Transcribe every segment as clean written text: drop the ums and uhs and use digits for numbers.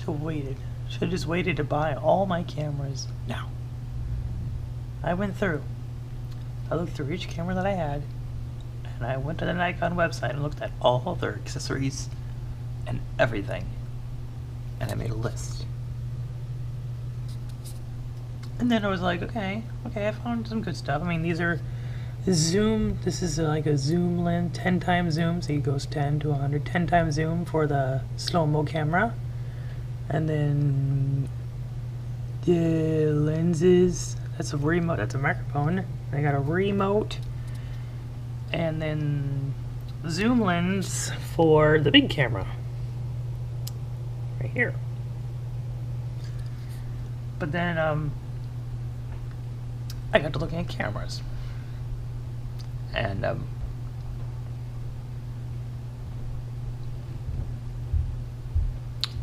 should have waited. Should have just waited to buy all my cameras now. I went through. I looked through each camera that I had, and I went to the Nikon website and looked at all their accessories and everything, and I made a list. And then I was like, okay, I found some good stuff. I mean, these are zoom. This is like a zoom lens, 10 times zoom, so it goes 10 to 100. 10 times zoom for the slow-mo camera. And then the lenses, that's a remote, that's a microphone. I got a remote. And then zoom lens for the big camera. Right here. But then, I got to looking at cameras. And,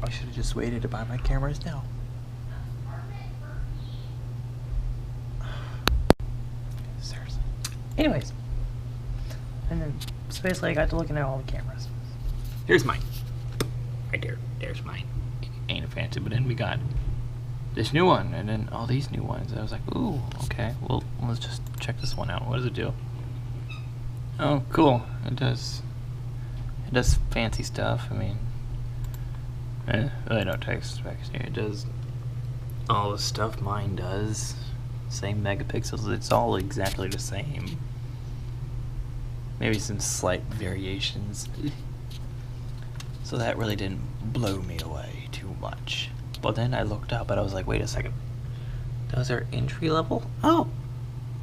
I should have just waited to buy my cameras now. Seriously. Anyways. And then, so basically I got to looking at all the cameras. Here's mine. Right there. There's mine. Ain't a fancy, but then we got this new one, and then all these new ones. I was like, ooh, okay, well, let's just check this one out. What does it do? Oh, cool. It does fancy stuff. I mean, really don't take specs here. It does all the stuff mine does. Same megapixels. It's all exactly the same. Maybe some slight variations. So that really didn't blow me away too much. But then I looked up and I was like, wait a second. Those are entry level? Oh,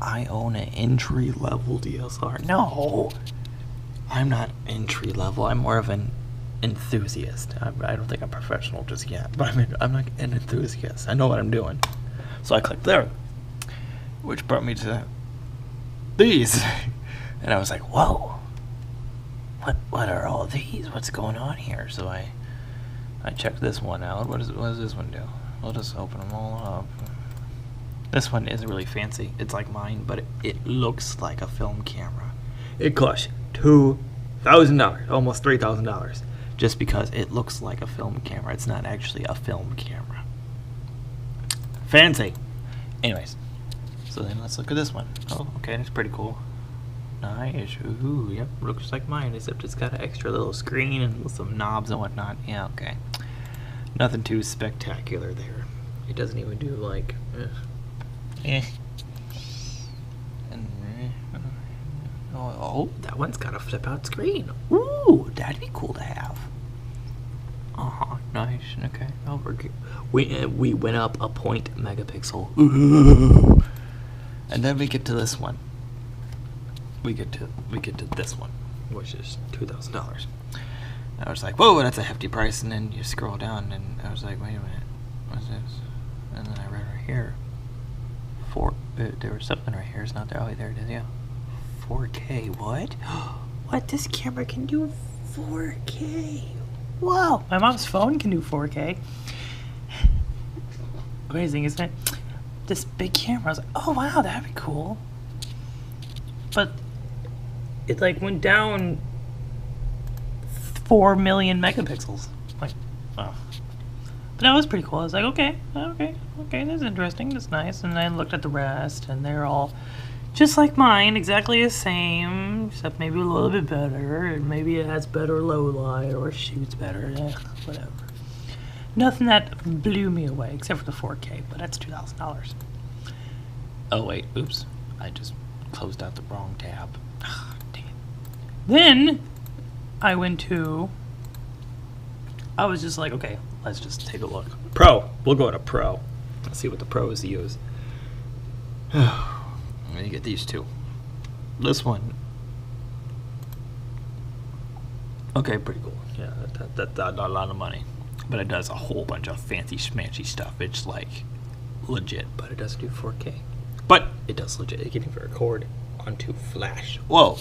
I own an entry level DSLR. No, I'm not entry level. I'm more of an enthusiast. I don't think I'm professional just yet, but I'm like an enthusiast. I know what I'm doing. So I clicked there, which brought me to these. And I was like, whoa, what are all these? What's going on here? So I checked this one out. What does this one do? I'll just open them all up. This one isn't really fancy. It's like mine, but it looks like a film camera. It costs $2,000, almost $3,000, just because it looks like a film camera. It's not actually a film camera. Fancy. Anyways, so then let's look at this one. Oh, okay, that's pretty cool. Nice. Ooh, yep, looks like mine, except it's got an extra little screen and some knobs and whatnot. Yeah, okay. Nothing too spectacular there. It doesn't even do like, And, oh, that one's got a flip-out screen. Ooh, that'd be cool to have. Nice. Okay. We went up a 0.1 megapixel. Ooh. And then we get to this one. We get to this one, which is $2,000. I was like, whoa, that's a hefty price. And then you scroll down, and I was like, wait a minute, what's this? And then I read right here, there was something right here. It's not there. Oh, wait, there it is. Yeah, 4K. What? What? This camera can do 4K. Whoa! My mom's phone can do 4K. Amazing, isn't it? This big camera. I was like, oh wow, that'd be cool. But it like went down 4 million megapixels. Like, oh. But that was pretty cool. I was like, okay, that's interesting, that's nice. And I looked at the rest, and they're all just like mine, exactly the same, except maybe a little bit better, and maybe it has better low light or shoots better, whatever. Nothing that blew me away, except for the 4K, but that's $2,000. Oh wait, oops, I just closed out the wrong tab. Dang it. Then I was just like, okay, let's just take a look. Pro. We'll go to Pro. Let's see what the pros use. I'm gonna get these two. This one. Okay, pretty cool. Yeah, that's not a lot of money, but it does a whole bunch of fancy schmancy stuff. It's like legit, but it doesn't do 4K. But it does legit. It can even record onto flash. Whoa!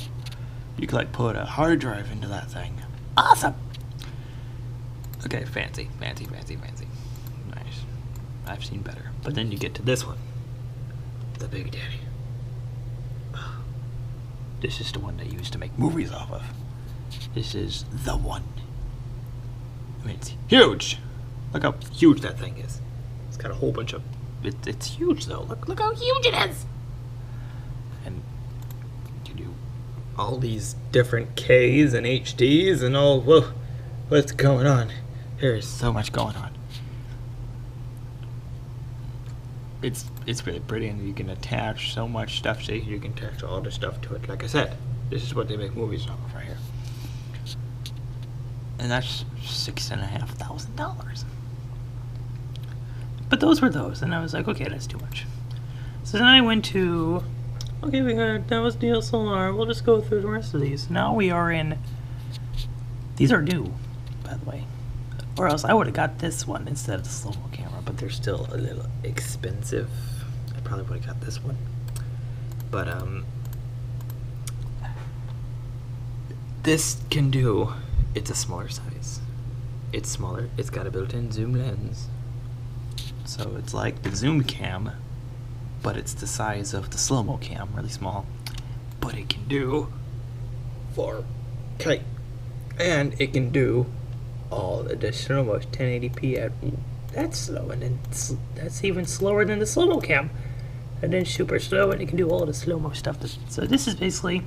You could like put a hard drive into that thing. Awesome. Okay, fancy. Nice. I've seen better. But then you get to this one, the Big Daddy. This is the one they used to make movies off of. This is the one. I mean, it's huge. Look how huge that thing is. It's got a whole bunch of... It's huge, though. Look how huge it is! And you do all these different Ks and HDs and all... Whoa, what's going on? There's so much going on. It's really pretty, and you can attach so much stuff. See, you can attach all the stuff to it. Like I said, this is what they make movies of right here. And that's $6,500. But those were those, and I was like, okay, that's too much. So then I went to, okay, that was DSLR. We'll just go through the rest of these. Now we are in, these are new, by the way. Or else I would have got this one instead of the slow-mo camera, but they're still a little expensive. I probably would have got this one. But, this can do, it's a smaller size. It's smaller, it's got a built-in zoom lens. So it's like the zoom cam, but it's the size of the slow-mo cam, really small. But it can do 4K. And it can do all the slow-mo 1080p at that's slow, and then that's even slower than the slow-mo cam. And then super slow, and it can do all the slow-mo stuff. So this is basically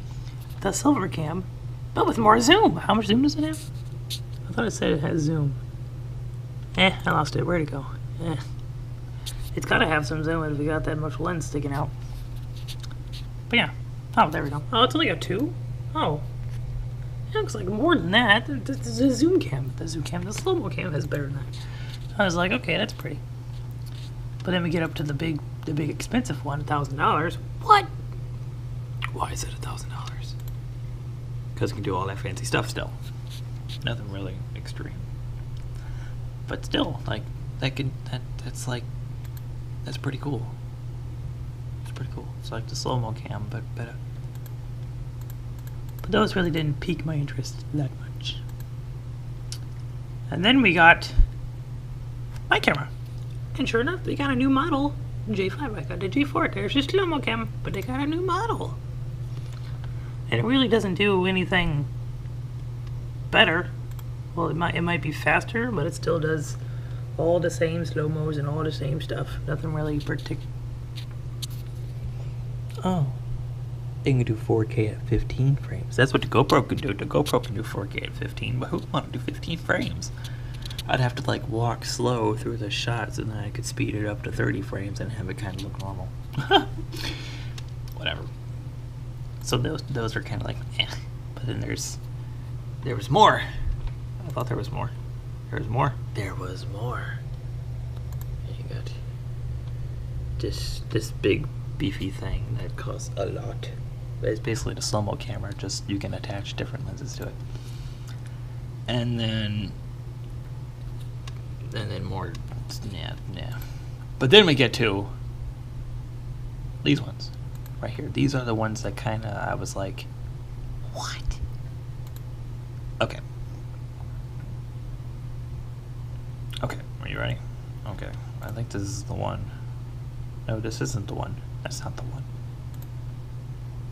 the silver cam, but with more zoom. How much zoom does it have? I thought it said it has zoom. I lost it. Where'd it go? It's gotta have some zoom if you got that much lens sticking out. But yeah. Oh, there we go. Oh, it's only got 2? Oh. It looks like more than that. The zoom cam. The slow-mo cam is better than that. I was like, okay, that's pretty. But then we get up to the big expensive one, $1,000. What? Why is it $1,000? Because it can do all that fancy stuff still. Nothing really extreme. But still, like, that's pretty cool. It's pretty cool. It's like the slow-mo cam, but better. But those really didn't pique my interest that much. And then we got my camera. And sure enough, they got a new model. J5, I got the G4. There's just slow-mo cam, but they got a new model. And it really doesn't do anything better. Well, it might be faster, but it still does all the same slow-mos and all the same stuff. Nothing really particular. Oh. It can do 4K at 15 frames. That's what the GoPro can do. The GoPro can do 4K at 15, but who would want to do 15 frames? I'd have to like walk slow through the shots, and then I could speed it up to 30 frames and have it kind of look normal. Whatever. So those are kind of like, But then there was more. I thought there was more. There was more. There was more. You got this big beefy thing that costs a lot. But it's basically the slow-mo camera, just you can attach different lenses to it. And then more, yeah. But then we get to these ones right here. These are the ones that kind of, I was like, what? Okay. Okay, are you ready? Okay, I think this is the one. No, this isn't the one. That's not the one.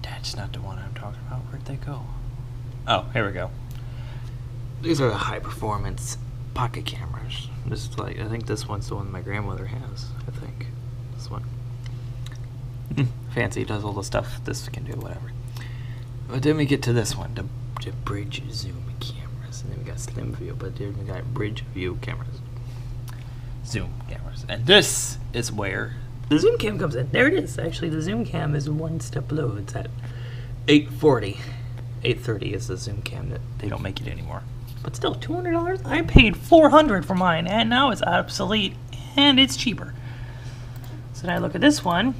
That's not the one I'm talking about. Where'd they go? Oh, here we go. These are the high-performance pocket cameras. This is like, I think this one's the one my grandmother has. I think this one. Fancy, does all the stuff this can do, whatever. But then we get to this one, the bridge zoom cameras, and then we got slim view, but then we got bridge view cameras, zoom cameras, and this is where the zoom cam comes in. There it is. Actually, the zoom cam is one step below. It's at 840. 830 is the zoom cam. That they don't make it anymore. But still, $200. I paid $400 for mine, and now it's obsolete, and it's cheaper. So then I look at this one.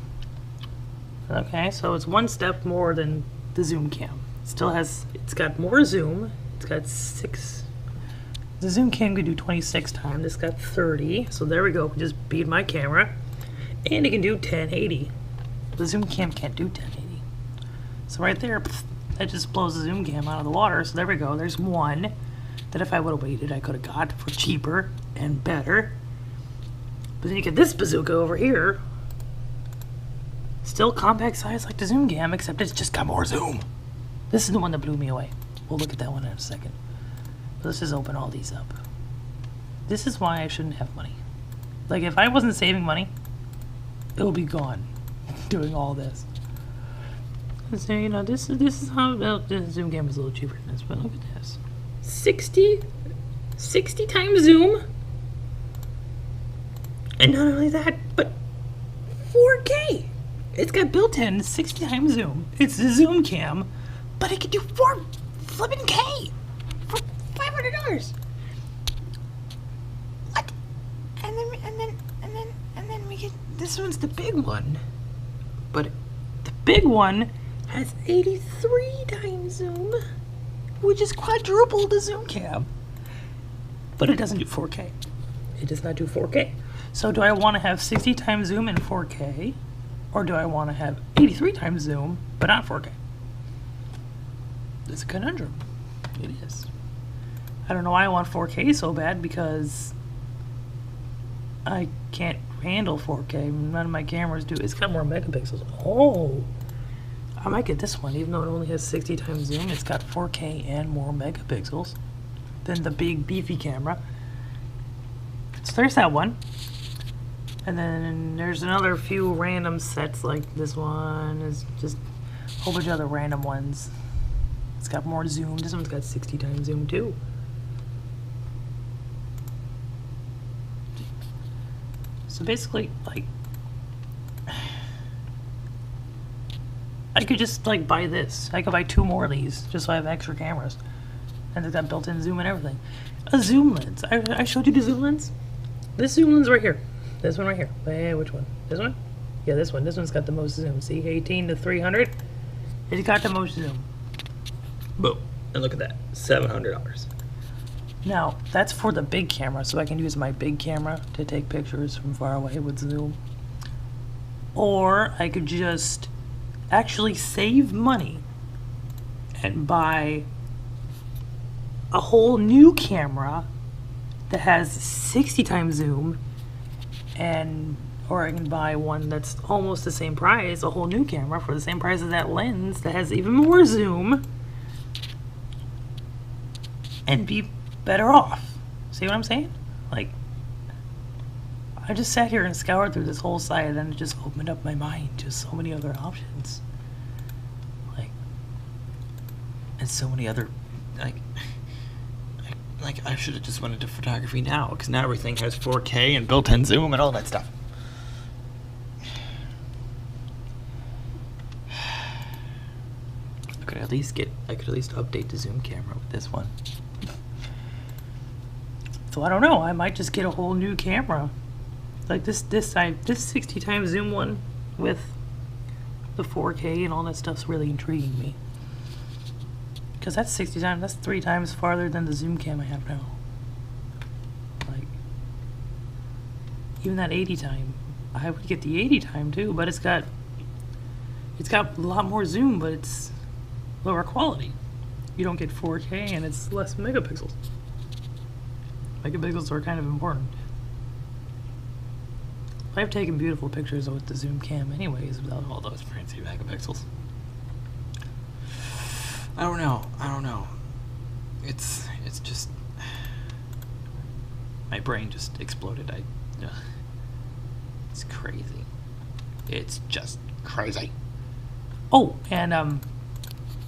Okay, so it's one step more than the zoom cam. It still has. It's got more zoom. It's got 6. The zoom cam could do 26 times. This got 30. So there we go. Just beat my camera. And it can do 1080. The zoom cam can't do 1080. So right there, that just blows the zoom cam out of the water. So there we go. There's one that if I would have waited, I could have got for cheaper and better. But then you get this bazooka over here. Still compact size like the zoom cam, except it's just got more zoom. This is the one that blew me away. We'll look at that one in a second. But let's just open all these up. This is why I shouldn't have money. Like, if I wasn't saving money, it would be gone doing all this. So, you know, this is how the zoom cam is a little cheaper than this, but look at this. 60 times zoom. And not only that, but 4K. It's got built-in 60 times zoom. It's a zoom cam, but it can do 4 flipping K for $500. What? And then we get this one's the big one, but the big one has 83 times zoom, which is quadruple the zoom cam. But it doesn't do 4K. It does not do 4K. So do I want to have 60 times zoom in 4K, or do I want to have 83 times zoom but not 4K? It's a conundrum. It is. I don't know why I want 4K so bad, because I can't handle 4K. None of my cameras do. It's got more megapixels. Oh, I might get this one, even though it only has 60 times zoom. It's got 4K and more megapixels than the big beefy camera. So there's that one. And then there's another few random sets, like this one is just a whole bunch of other random ones. It's got more zoom. This one's got 60 times zoom too. So basically, like, I could just like buy this. I could buy 2 more of these just so I have extra cameras. And it's got built-in zoom and everything. A zoom lens. I showed you the zoom lens. This zoom lens right here. This one right here. Hey, which one? This one? Yeah, this one. This one's got the most zoom. See, 18 to 300. It's got the most zoom. Boom. And look at that. $700. Now, that's for the big camera, so I can use my big camera to take pictures from far away with zoom. Or I could just actually save money and buy a whole new camera that has 60 times zoom, or I can buy one that's almost the same price, a whole new camera for the same price as that lens that has even more zoom, and be better off. See what I'm saying? Like, I just sat here and scoured through this whole site, and it just opened up my mind to so many other options. Like, and so many other, like I should have just went into photography now, because now everything has 4K and built-in zoom and all that stuff. I could at least update the zoom camera with this one. So I don't know, I might just get a whole new camera. Like this 60 times zoom one with the 4K and all that stuff's really intriguing me. Because that's 60 times, that's 3 times farther than the zoom cam I have now. Like, even that 80 time, I would get the 80 time too, but it's got a lot more zoom, but it's lower quality. You don't get 4K and it's less megapixels. Megapixels are kind of important. I've taken beautiful pictures with the zoom cam anyways without all those fancy megapixels. I don't know. It's just, my brain just exploded. It's crazy. It's just crazy. Oh, and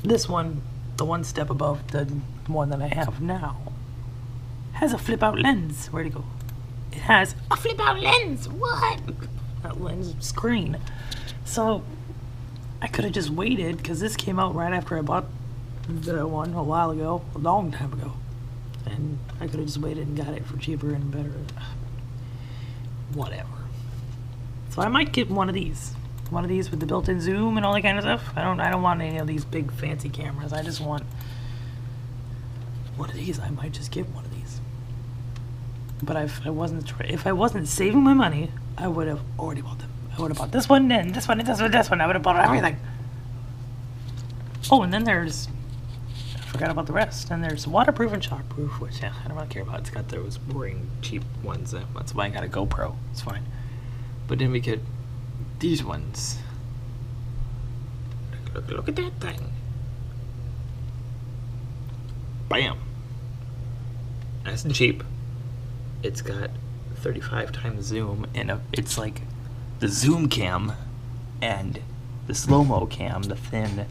this one, the one step above the one that I have now, has a flip-out lens. Where'd it go? It has a flip-out lens. What? That lens screen. So I could have just waited, because this came out right after I bought the one a while ago, a long time ago, and I could have just waited and got it for cheaper and better. Whatever. So I might get one of these with the built-in zoom and all that kind of stuff. I don't want any of these big fancy cameras. I just want one of these. I might just get one of these. But if I wasn't saving my money, I would have already bought them. I would have bought this one and this one and this one and this one. I would have bought everything. Oh, and then there's, I forgot about the rest. And there's waterproof and shockproof, which I don't really care about. It's got those boring, cheap ones. That's why I got a GoPro. It's fine. But then we get these ones. Look at that thing. Bam. Nice and cheap. it's got 35 times zoom, and it's like the zoom cam and the slow-mo cam, the thin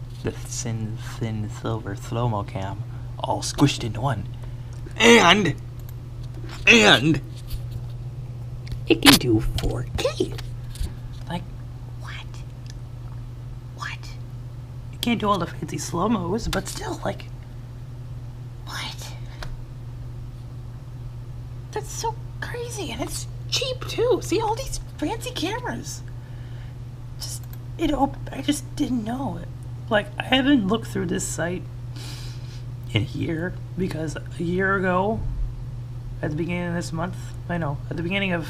silver slow-mo cam, all squished into one. And it can do 4K. Like, what? It can't do all the fancy slow-mos, but still, like, what? That's so crazy, and it's cheap too. See all these fancy cameras. I just didn't know it. Like, I haven't looked through this site in a year, because a year ago, at the beginning of this month, at the beginning of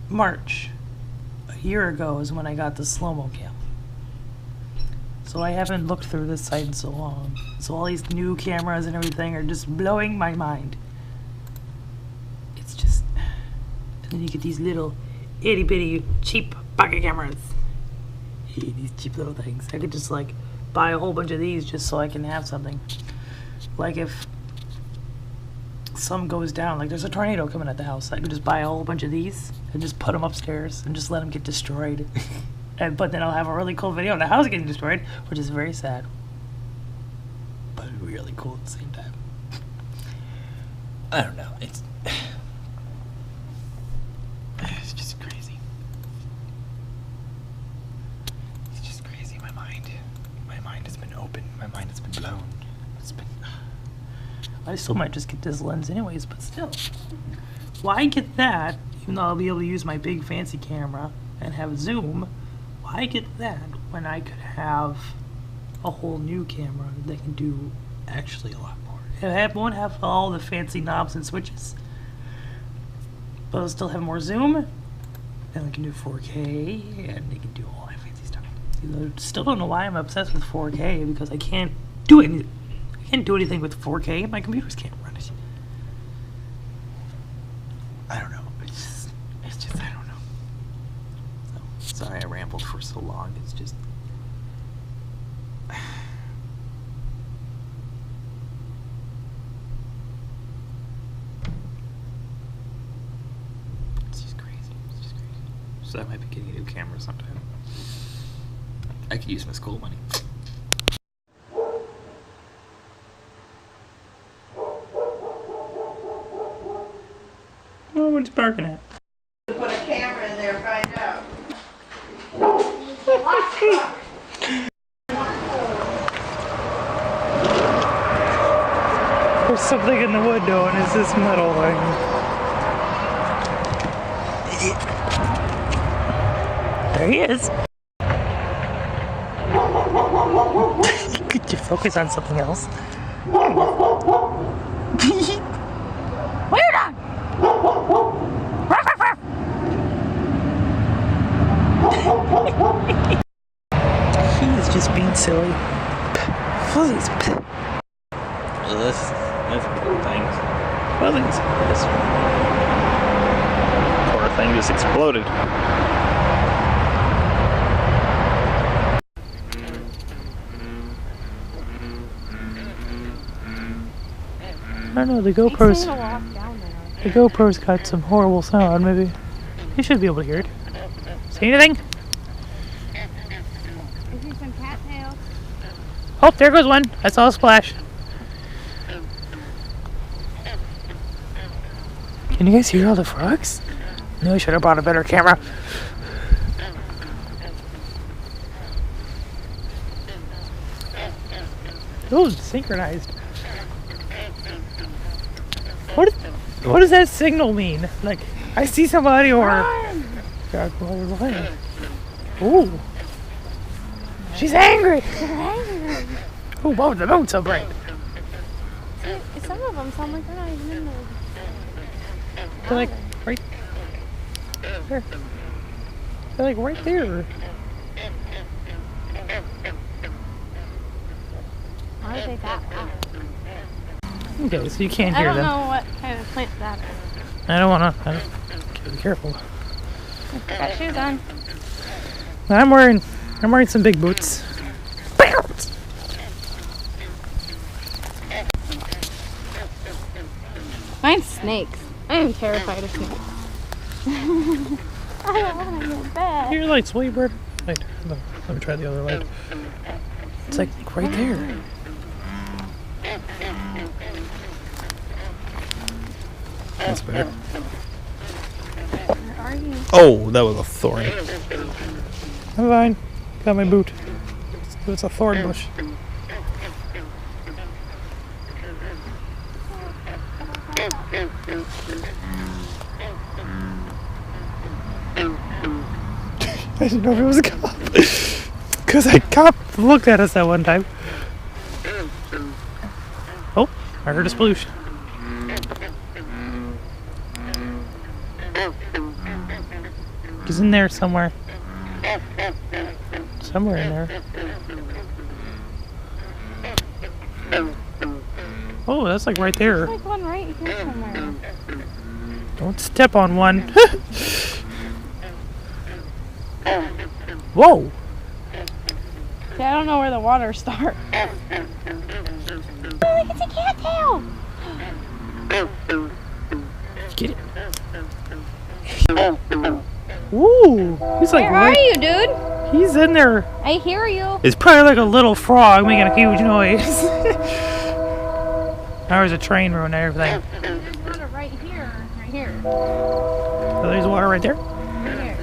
March, a year ago is when I got the slow-mo cam. So I haven't looked through this site in so long. So all these new cameras and everything are just blowing my mind. It's just... And then you get these little itty-bitty cheap pocket cameras. These cheap little things. I could just like buy a whole bunch of these just so I can have something. Like if something goes down, like there's a tornado coming at the house, I could just buy a whole bunch of these and just put them upstairs and just let them get destroyed. But then I'll have a really cool video of the house getting destroyed, which is very sad, but really cool at the same time. I don't know. It's just crazy. It's just crazy. My mind has been opened. My mind has been blown. I still might just get this lens anyways, but still. Why get that, even though I'll be able to use my big fancy camera and have zoom? Why get that when I could have a whole new camera that can do actually a lot more? It won't have all the fancy knobs and switches, but it'll still have more zoom, and it can do 4K, and it can do all that fancy stuff. I still don't know why I'm obsessed with 4K, because I can't do anything. I can't do anything with 4K. My computers can't run it. I don't know. It's just I don't know. So, sorry I rambled for so long. It's just... It's just crazy. So I might be getting a new camera sometime. I could use my school money. Oh, what's barking at? Put a camera in there, find out. There's something in the window, and it's this metal thing. There he is. Could you focus on something else? Where dog? He is just being silly. Fuzzies. That's poor things. Fuzzies. This poor thing just exploded. I don't know, the GoPro's got some horrible sound, maybe. You should be able to hear it. See anything? I see some cattails. Oh, there goes one. I saw a splash. Can you guys hear all the frogs? No, I should have brought a better camera. Oh, it's synchronized. What does that signal mean? Like, I see somebody or... God, ooh. She's angry! Ooh, whoa, the moon's so bright. Some of them sound like they're not even in there. They're like right there. They're like right there. Why are they that loud? Okay, so you can't hear them. I don't know what kind of plant that is. I don't wanna. Be careful. Got shoes on. I'm wearing some big boots. snakes. I am terrified of snakes. I don't want to get bad. Your light's way bright. Wait, no, let me try the other light. It's like right there. That's better. Where are you? Oh, that was a thorn. I'm fine. Got my boot. It's a thorn bush. I didn't know if it was a cop. Because a cop looked at us that one time. Oh, I heard a sploosh. He's in there somewhere. Somewhere in there. Oh, that's like right there. There's like one right here somewhere. Don't step on one. Whoa! See, I don't know where the water starts. Oh, look, it's a cattail! Get it. Ooh! He's like Where are you, dude? He's in there. I hear you. It's probably like a little frog making a huge noise. Now there's a train ruining everything. There's water right here. Right here. Oh, there's water right there? Right here.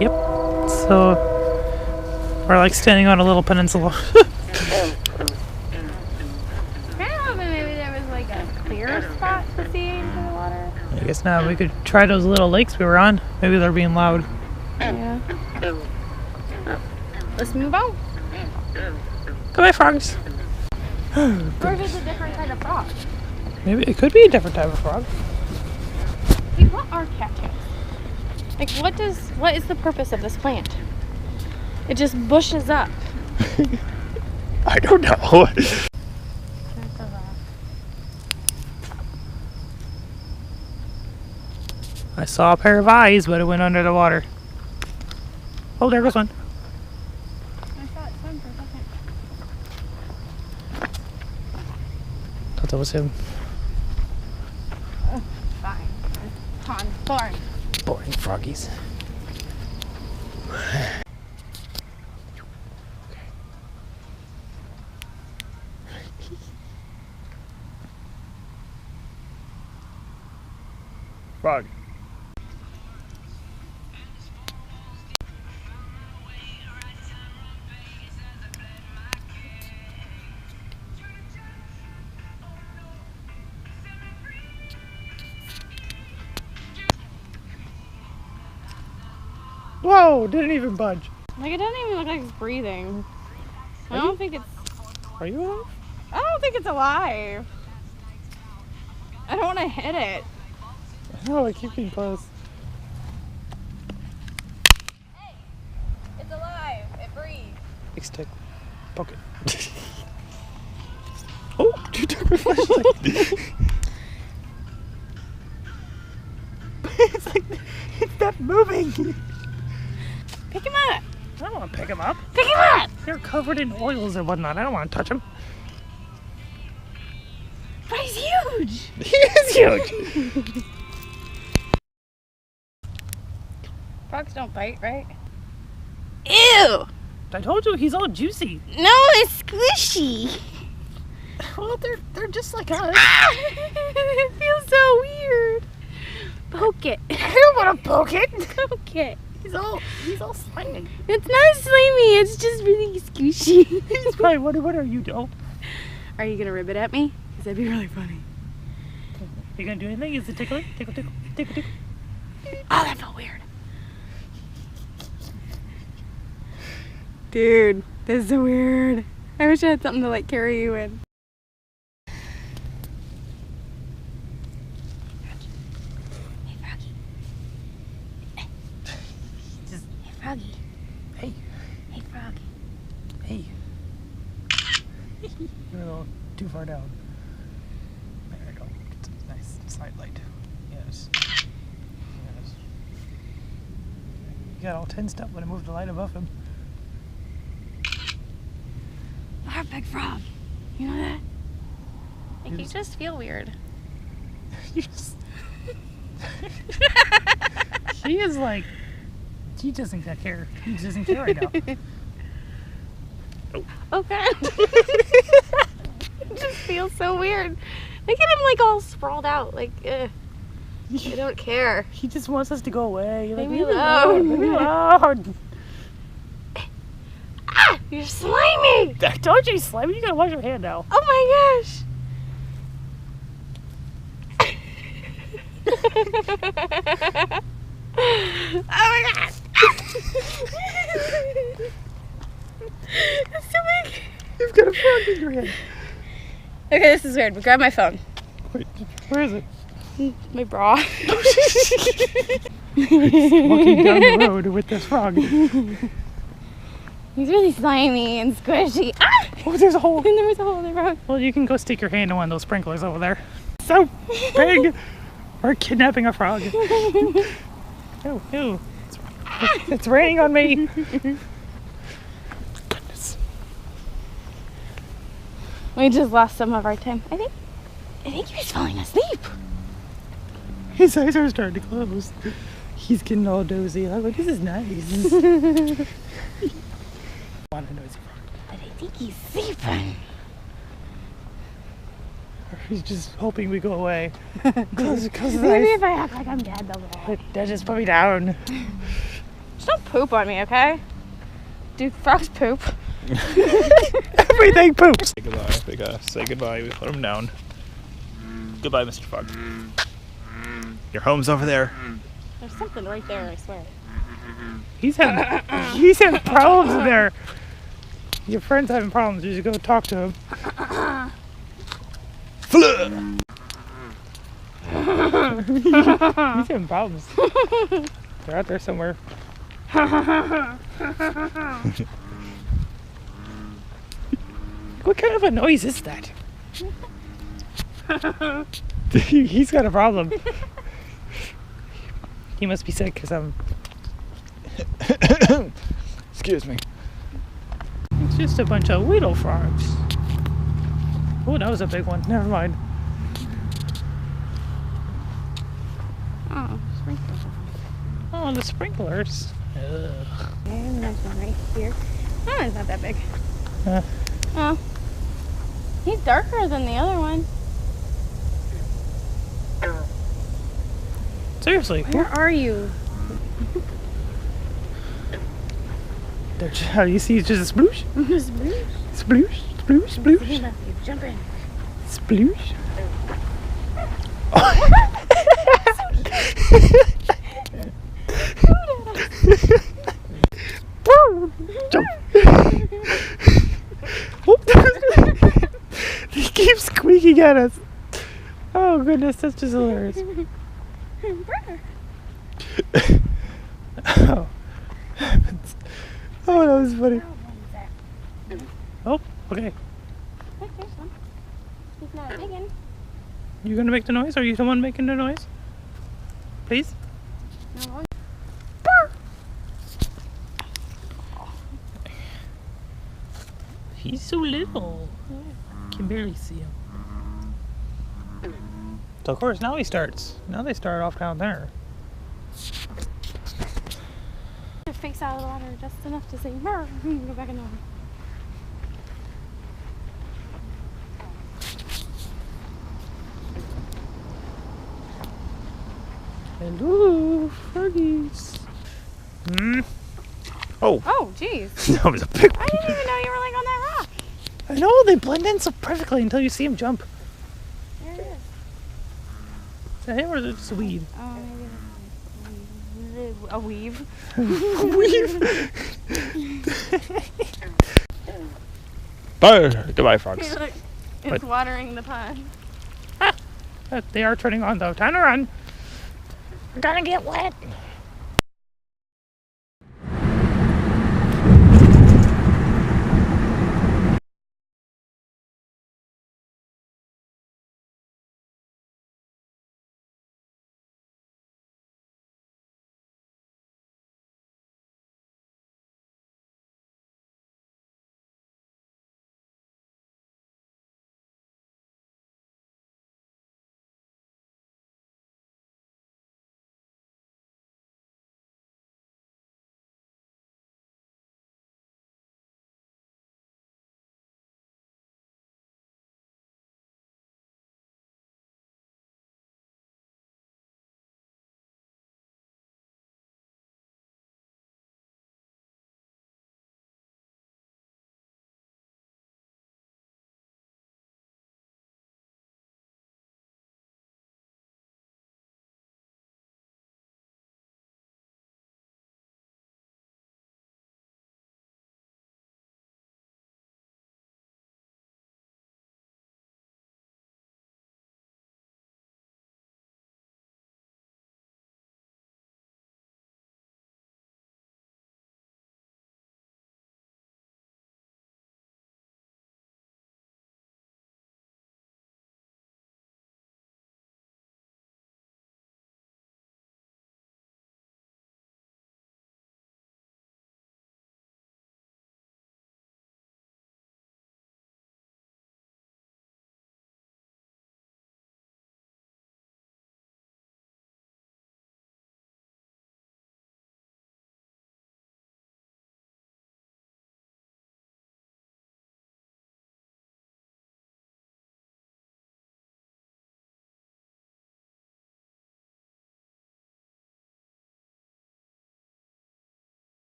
Yep. So, we're like standing on a little peninsula. I don't know, maybe there was like a clear spot to see into the water. I guess now we could try those little lakes we were on. Maybe they're being loud. Yeah. Let's move on. Goodbye, frogs. Or if it's a different kind of frog. Maybe it could be a different type of frog. See, what are cattails? Like, what is the purpose of this plant? It just bushes up. I don't know. I saw a pair of eyes, but it went under the water. Oh, there goes one. I saw it swim for a second. Thought that was him. Fine. Pond. Boring. Boring froggies. Frog. Whoa, didn't even budge. Like, it doesn't even look like it's breathing. I don't think it's... Are you alive? I don't think it's alive. I don't want to hit it. No, I keep being close. Hey, it's alive. It breathes. Big stick. Poke it. Oh, you took my flashlight. It's like, it's not moving. Pick him up. I don't want to pick him up. Pick him up. They're covered in oils and whatnot. I don't want to touch them. But he's huge. He is huge. Frogs don't bite, right? Ew. I told you, he's all juicy. No, it's squishy. Well, they're just like us. It feels so weird. Poke it. I don't want to poke it. Poke it. He's all slimy. It's not slimy. It's just really squishy. He's probably what are you doing? Are you gonna rib it at me? Cause that'd be really funny. You gonna do anything? Is it tickling? Tickle, tickle, tickle, tickle. Oh, that felt weird. Dude, this is so weird. I wish I had something to like carry you in. Hey, Froggy. Hey, Froggy. Hey. Hey, Frog. Hey. You're a little too far down. There we go. It's a nice side light. Yes. Yes. You got all tensed up when I moved the light above him. Our big frog. You know that? Like, you just feel weird. You just... He is like... He doesn't care. He doesn't care right now. Okay. It just feels so weird. Look at him like all sprawled out. Like, I don't care. He just wants us to go away. Like, Leave me alone. Leave me alone. Ah! You're slimy! Don't you slimy? You gotta wash your hand now. Oh my gosh! Oh my god! It's too big. You've got a frog in your hand. Okay, this is weird, but grab my phone. Wait, where is it? My bra. Walking down the road with this frog. He's really slimy and squishy. Ah! Oh, there's a hole. And there was a hole in the road. Well, you can go stick your hand in one of those sprinklers over there. So big. We're kidnapping a frog. Oh, ew. It's raining on me. Goodness. We just lost some of our time. I think he was falling asleep. His eyes are starting to close. He's getting all dozy. I'm like, this is nice. Want a noisy frog. But I think he's sleeping. Or he's just hoping we go away. Because Maybe if I act like I'm dead, they'll go away. that just put me down. Just don't poop on me, okay? Do frogs poop? Everything poops. Say goodbye. We gotta say goodbye. We put him down. Goodbye, Mr. Frog. Your home's over there. There's something right there, I swear. He's having problems in there. Your friend's having problems. You should go talk to him. He's having problems. They're out there somewhere. What kind of a noise is that? He's got a problem. He must be sick because I'm... Excuse me. It's just a bunch of little frogs. Oh, that was a big one. Never mind. Oh, sprinklers. Oh, the sprinklers. Ugh. And there's one right here. Oh, it's not that big. Uh, Oh. He's darker than the other one. seriously. Where are you? They're just, how you see it's just a sploosh? Sploosh. Sploosh, sploosh, sploosh. You jump in. Sploosh. Jump. He keeps squeaking at us. Oh goodness, that's just hilarious. Oh. Oh, that was funny. Oh, okay. Look, there's one. He's not a big one. You gonna make the noise? Are you the one making the noise? Please? No. He's so little. Can barely see him. So of course now he starts. Now they start off down there. Your face out of the water just enough to say "Murr." Go back in the water. Hello, froggies. Oh, Oh, jeez. that was a big I one. didn't even know you were like on that rock. I know, they blend in so perfectly until you see him jump. There it is. Is that him or is it just a weed? Oh, maybe a weave. Weave. Bye. Goodbye, frogs. Look, it's What? watering the pond. They are turning on though. Time to run. We're gonna get wet.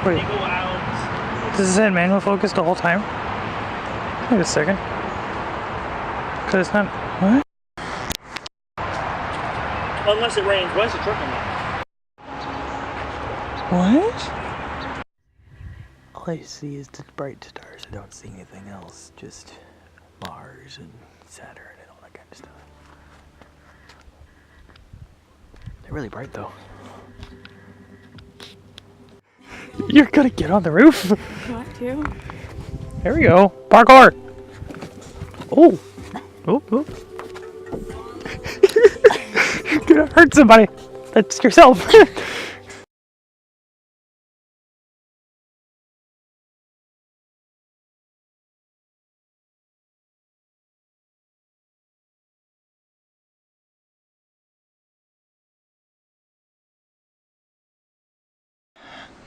Wait. They go out. Does it say manual focus the whole time? Wait a second. Cause it's not. What? Well, unless it rains. Why is it trickling now? What? All I see is the bright stars. I don't see anything else. Just Mars and Saturn and all that kind of stuff. They're really bright though. You're gonna get on the roof? Want to? There we go. Parkour! Oh! Oh, oh. You're gonna hurt somebody. That's yourself.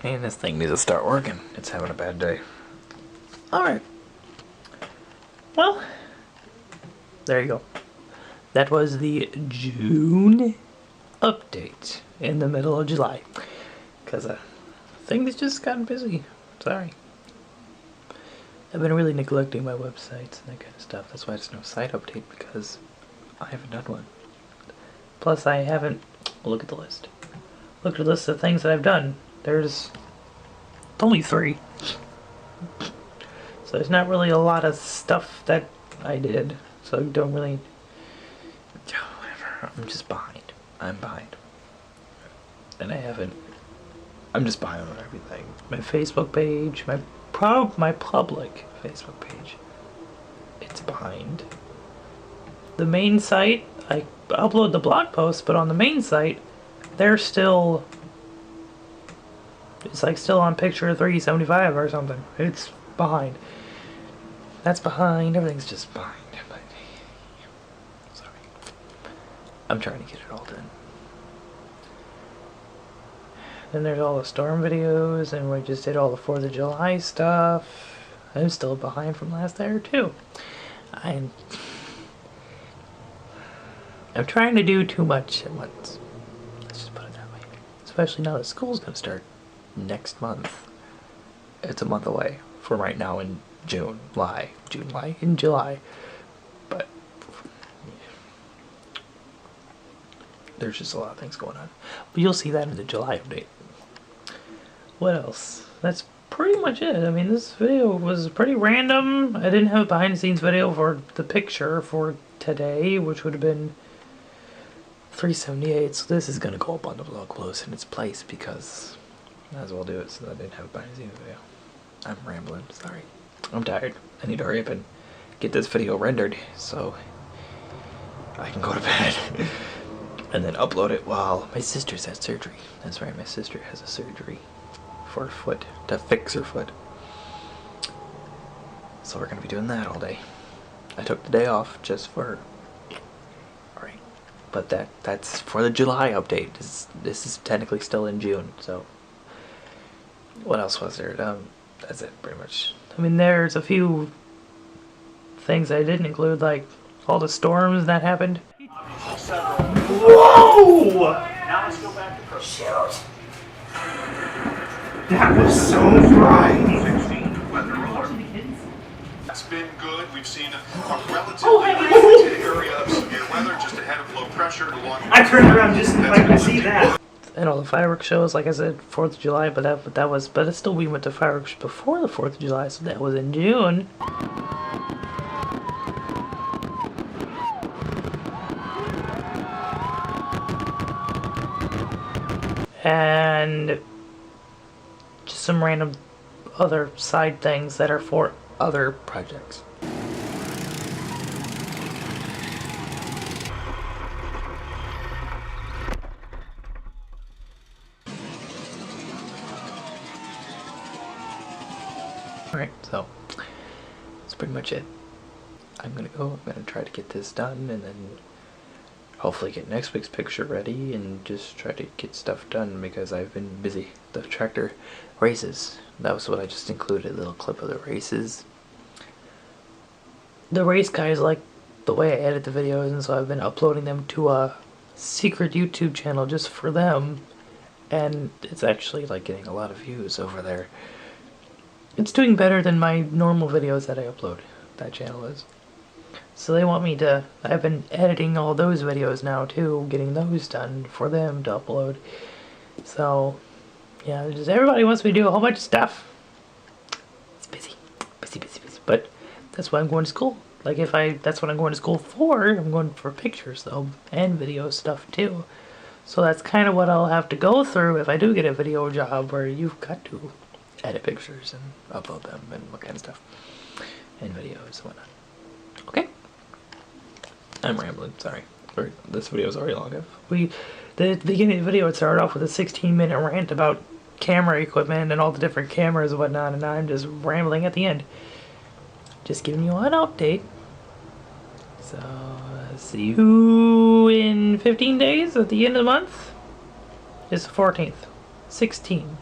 Man, this thing needs to start working. It's having a bad day. Alright. Well, there you go. That was the June update in the middle of July. Because things just gotten busy. Sorry. I've been really neglecting my websites and that kind of stuff. That's why there's no site update, because I haven't done one. Plus, I haven't... Look at the list. Look at the list of things that I've done. There's only 3. So there's not really a lot of stuff that I did. So I don't really... Whatever. I'm just behind. I'm behind. And I haven't... I'm just behind on everything. My Facebook page, my public Facebook page, it's behind. The main site, I upload the blog posts, but on the main site, they're still... It's like still on picture 375 or something. It's behind. That's behind. Everything's just behind. But, sorry. I'm trying to get it all done. Then there's all the storm videos, and we just did all the 4th of July stuff. I'm still behind from last year too. I'm trying to do too much at once. Let's just put it that way. Especially now that school's gonna start next month. It's a month away from right now in July, in July. But there's just a lot of things going on. But you'll see that in the July update. What else? That's pretty much it. I mean, this video was pretty random. I didn't have a behind the scenes video for the picture for today, which would have been 378. So this is gonna go up on the blog post in its place because might as well do it so that I didn't have a behind the scenes video. I'm rambling, sorry. I'm tired. I need to hurry up and get this video rendered so I can go to bed. And then upload it while my sister's had surgery. That's right, my sister has a surgery for her foot, to fix her foot. So we're gonna be doing that all day. I took the day off just for her. Alright. But that's for the July update. This is technically still in June, so what else was there? That's it, pretty much. I mean, there's a few things I didn't include, like all the storms that happened. Whoa! Now let's go back to Shoot! That was so bright! It's been good. We've seen a relatively limited area of severe weather just ahead of low pressure along. I turned around just if I could see that. And all the fireworks shows, like I said, 4th of July, but it still, we went to fireworks before the 4th of July, so that was in June. And just some random other side things that are for other projects. Alright, so that's pretty much it. I'm gonna try to get this done and then hopefully get next week's picture ready and just try to get stuff done because I've been busy. The tractor races, that was what I just included, a little clip of the races. The race guys like the way I edit the videos, and so I've been uploading them to a secret YouTube channel just for them. and it's actually like getting a lot of views over there. It's doing better than my normal videos that I upload. That channel is. So they want me to, I've been editing all those videos now too, getting those done for them to upload. So, yeah, just everybody wants me to do a whole bunch of stuff. It's busy. But that's why I'm going to school. Like that's what I'm going to school for. I'm going for pictures though, and video stuff too. So that's kind of what I'll have to go through if I do get a video job where you've got to edit pictures and upload them and what kind of stuff. And videos and whatnot. Okay. I'm rambling, sorry. This video is already long enough. The beginning of the video, it started off with a 16-minute rant about camera equipment and all the different cameras and whatnot, and I'm just rambling at the end. Just giving you an update. So, see you in 15 days at the end of the month. It's the 14th. 16.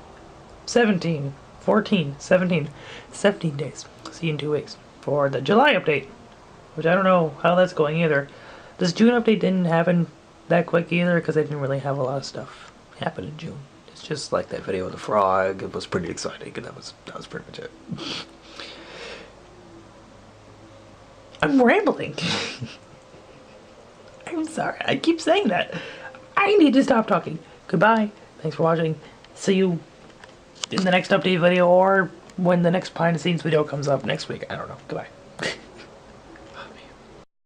17. 14. 17. 17 days. See you in 2 weeks for the July update. Which I don't know how that's going either. This June update didn't happen that quick either because I didn't really have a lot of stuff happen in June. It's just like that video with the frog. It was pretty exciting and that was pretty much it. I'm rambling. I'm sorry. I keep saying that. I need to stop talking. Goodbye. Thanks for watching. See you in the next update video or when the next behind the scenes video comes up next week. I don't know. Goodbye.